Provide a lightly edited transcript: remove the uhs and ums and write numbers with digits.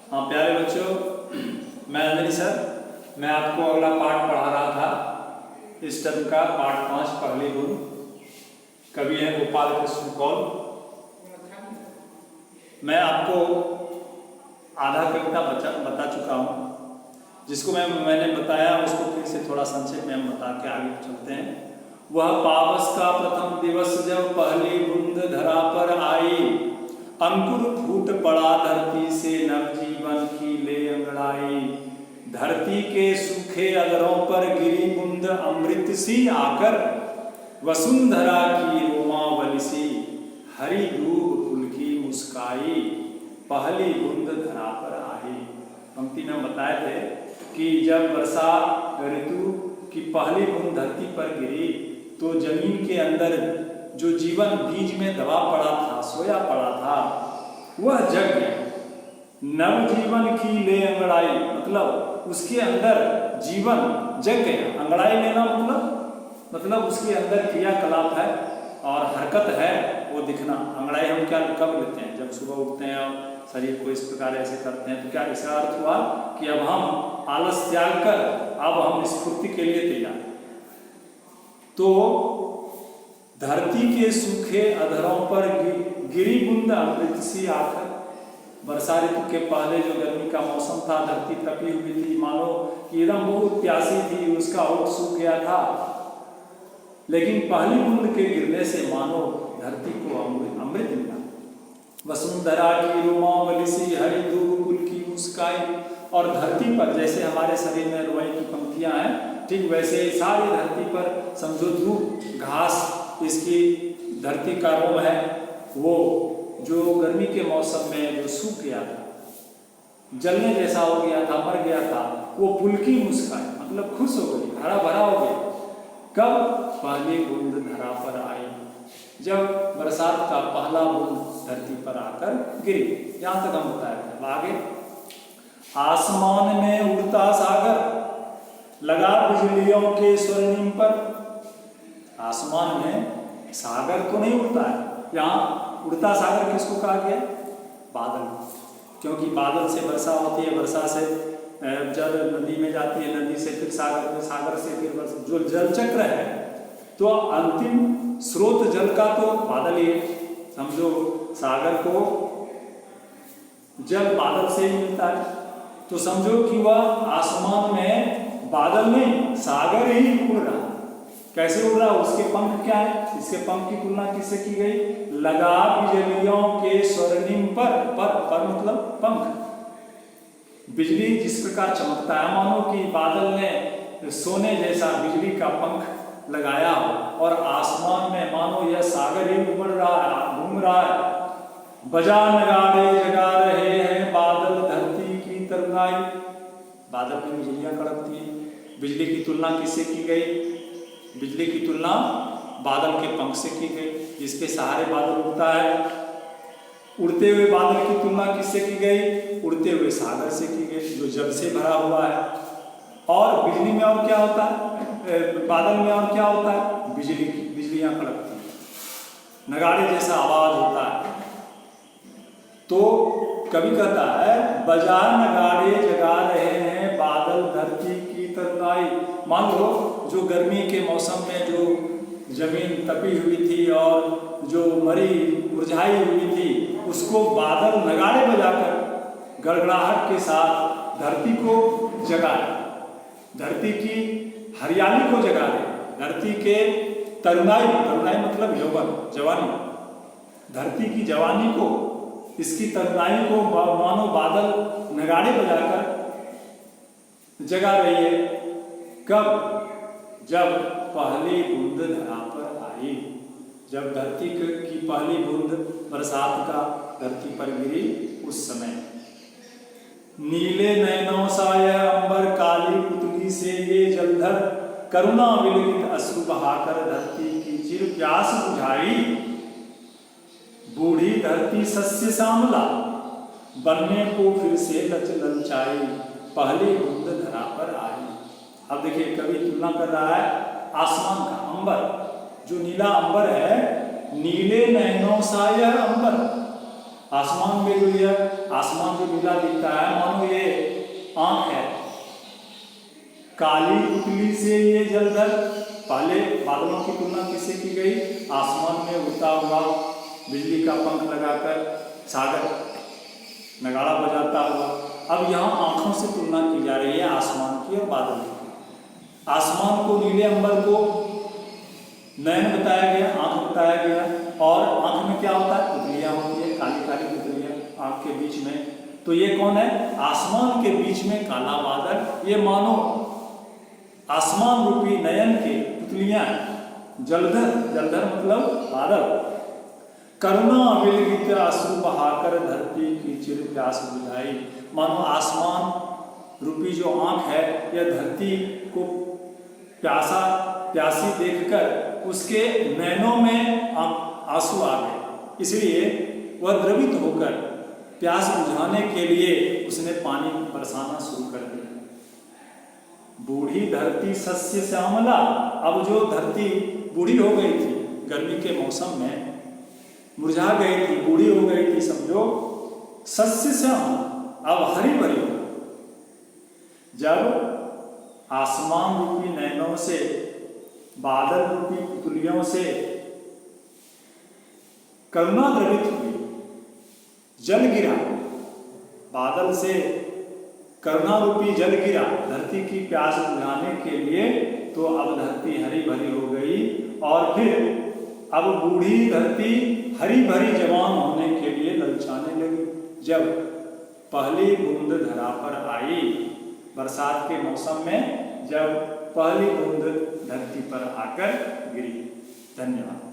हाँ प्यारे बच्चों, मैं अंजलि सर। मैं आपको अगला पाठ पढ़ा रहा था इस टर्म का पाठ 5 पहली गुण। कवि है गोपाल कृष्ण कौल। मैं आपको आधा कविता बता चुका हूँ, जिसको मैंने बताया उसको फिर से थोड़ा संक्षेप में हम बता के आगे चलते हैं। वह पावस का प्रथम दिवस जब पहली बूंद धरा पर आई, अंकुर फूट पड़ा धरती से नवजीवन की ले अंगड़ाई। धरती के सूखे अधरों पर गिरी बूंद अमृत सी आकर, वसुंधरा की रोमावली सी हरी दूब पुलकी मुस्काई। पहली बूंद धरा पर आई। पंक्ति में बताए थे कि जब वर्षा ऋतु की पहली बूंद धरती पर गिरी तो जमीन के अंदर जो जीवन बीज में दबा पड़ा था, सोया पड़ा था, वह जग गया। नवजीवन की ले अंगड़ाई मतलब उसके अंदर जीवन जग गया। अंगड़ाई लेना मतलब उसके अंदर क्रियाकलाप है और हरकत है, वो दिखना। अंगड़ाई हम क्या कब लेते हैं? जब सुबह उठते हैं और शरीर को इस प्रकार ऐसे करते हैं, तो क्या इसका अर्थ हुआ कि अब हम आलस त्याग कर अब हम स्फूर्ति के लिए तैयार। तो धरती के सूखे अधरों पर गिरी बूंद अमृत सी आकर, वर्षा ऋतु के पहले जो गर्मी का मौसम था, धरती तपी हुई थी, मानो कि एकदम बहुत प्यासी थी, उसका ओठ सूख गया था। लेकिन पहली बूंद के गिरने से मानो धरती को अमृत मिला। वसुंधरा की रोमावली सी हरी दूब कुल की मुस्काई। और धरती पर जैसे हमारे शरीर में रुई की पंक्तियां हैं, ठीक वैसे ही सारी धरती पर समझो धूप घास, इसकी धरती का रोम है, वो जो गर्मी के मौसम में जो सूख गया था, जलने जैसा हो गया था, मर गया था, वो पुलकी मुस्काई मतलब खुश हो गई, हरा भरा हो गया। कब? पहली बूंद धरा पर आई, जब बरसात का पहला बूंद धरती पर आकर गिरी। यहां तक हम बताया था। आगे, आसमान में उड़ता सागर लगा बिजलियों के स्वर्णिम पर। आसमान में सागर तो नहीं उड़ता है, यहाँ उड़ता सागर किसको कहा गया? बादल। क्योंकि बादल से वर्षा होती है, वर्षा से जल नदी में जाती है, नदी से फिर सागर में, सागर से फिर जो जल चक्र है, तो अंतिम स्रोत जल का तो बादल ही है। समझो सागर को जल बादल से ही मिलता है, तो समझो कि वह आसमान में बादल नहीं, सागर ही उड़ रहा। कैसे उड़ रहा? उसके पंख क्या है? इसके पंख की तुलना किससे की गई? लगा बिजलियों के स्वर्णिम पर मतलब पंख। बिजली जिस प्रकार चमकता है, मानो कि बादल ने सोने जैसा बिजली का पंख लगाया हो, और आसमान में मानो यह सागर ही उमड़ रहा है, घूम रहा है। बजा नगाड़े जगा रहे हैं बादल धरती की तरंगाई। बादल में बिजलियां कड़कती हैं। बिजली की तुलना किससे की गई? बिजली की तुलना बादल के पंख से की गई, जिसके सहारे बादल उड़ता है। उड़ते हुए बादल की तुलना किससे की गई? उड़ते हुए सागर से की गई, जो जल से भरा हुआ है। और बिजली में और क्या होता है? बादल में और क्या होता है? बिजलियां कड़कती हैं, नगाड़े जैसा आवाज होता है। तो कवि कहता है, बजा नगाड़े जगा रहे हैं बादल धरती की तरंगाई। मान लो जो गर्मी के मौसम में जो जमीन तपी हुई थी और जो मरी मुरझाई हुई थी, उसको बादल नगाड़े बजाकर गड़गड़ाहट के साथ धरती को जगाए, धरती की हरियाली को जगा दे, धरती के तरुणाई मतलब यौवन, जवानी, धरती की जवानी को, इसकी तरुणाई को मानो बादल नगाड़े बजाकर जगा रही है। कब? जब पहली बूंद धरा पर आई, जब धरती की पहली बूंद बरसात का धरती पर गिरी, उस समय। नीले नयनों सा यह अंबर काली पुतली से ये जलधर, करुणा विलगित अश्रु बहाकर धरती की चिर प्यास बुझाई। बूढ़ी धरती सस्य श्यामला बनने को फिर से ललचाई, पहली बूंद धरा पर आई। अब देखिए कवि तुलना कर रहा है आसमान का, अंबर, जो नीला अंबर है, नीले नयनों सा यह अंबर। आसमान में जो यह आसमान जो नीला दिखता है, मानो ये आंख है। काली पुतली से ये जलधर, पहले बादलों की तुलना किससे की गई? आसमान में उड़ता हुआ, बिजली का पंख लगाकर सागर नगाड़ा बजाता हुआ। अब यहाँ आंखों से तुलना की जा रही है आसमान की और बादल की। आसमान को, नीले अंबर को नयन बताया गया, आंख बताया गया, और आंख में क्या होता है? पुतलियां होती है, काली काली पुतलियां आंख के बीच में। तो ये कौन है? आसमान के बीच में काला बादल, ये मानो आसमान रूपी नयन के पुतलियां, जलधर, जलधर मतलब बादल। करुणा विलगित अश्रु बहाकर धरती की चिर प्यास बुझाई, मानो आसमान रूपी जो आंख है यह धरती को प्यासी देखकर उसके नैनों में आंसू आ गए, इसलिए वह द्रवित होकर प्यास बुझाने के लिए उसने पानी बरसाना शुरू कर दिया। बूढ़ी धरती सस्य श्यामला, अब जो धरती बूढ़ी हो गई थी, गर्मी के मौसम में मुरझा गई थी, बूढ़ी हो गई थी समझो, सस्य श्यामला अब हरी भरी हो। जब आसमान रूपी नैनों से, बादल रूपी पुतलियों से करुणा द्रवित हुई, जल गिरा, बादल से करुणा रूपी जल गिरा धरती की प्यास बुझाने के लिए, तो अब धरती हरी भरी हो गई। और फिर अब बूढ़ी धरती हरी भरी जवान होने के लिए ललचाने लगी। जब पहली बूंद धरा पर आई, बरसात के मौसम में जब पहली बूंद धरती पर आकर गिरी। धन्यवाद।